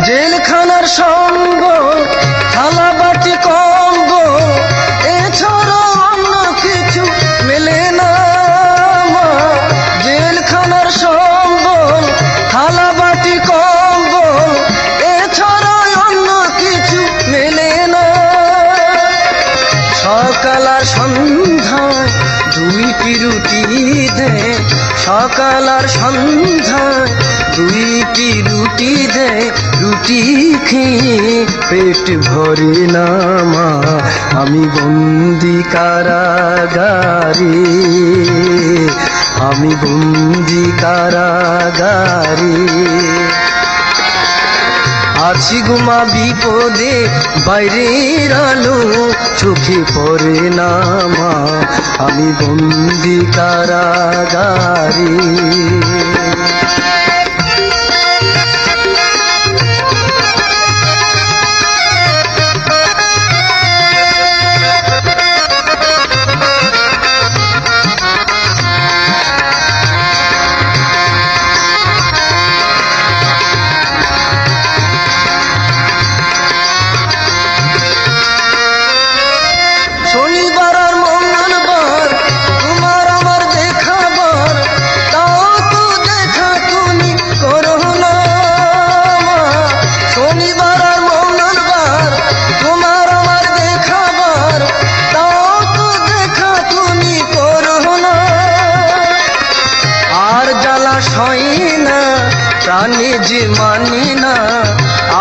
জেলখানার সঙ্গ থালা বাটি কম্ব এছাড়া অন্য কিছু মেলে না মা। জেলখানার সঙ্গ থালা বাটি কম্ব এছাড়া অন্য কিছু মেলে না। সকাল আর সন্ধ্যায় দুইটি রুটি দে, সকাল আর সন্ধ্যায় দুইটি রুটি দে, রুটি খেয়ে পেট ভরে না মা। আমি বন্দি কারাগারে, আমি বন্দি কারাগারে। আছি গুমা বিপদে, বাইরের আলো চোখে পড়ে না মা। আমি বন্দি কারাগারে। শনিবার আর মঙ্গলবার তোমার আমার দেখাবার, তাও তো দেখা তুমি করো না মা। শনিবার আর মঙ্গলবার তোমার আমার দেখাবার, তাও তো দেখা তুমি করো না। আর জ্বালা সয় না প্রাণে যে মানি না,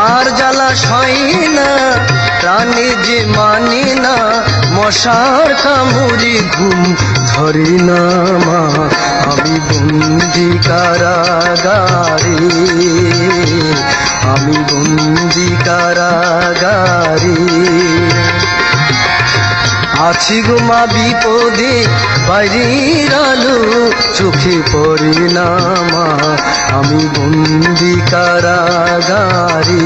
আর জ্বালা সয় না প্রাণে যে মানি না। মশার কামড়ে ঘুম ধরে না মা। আমি বন্দি কারাগারে, আমি বন্দি কারাগারে। আছি গো মা বিপদে, বাইরের আলো চোখে পড়ে না মা। আমি বন্দি কারাগারে।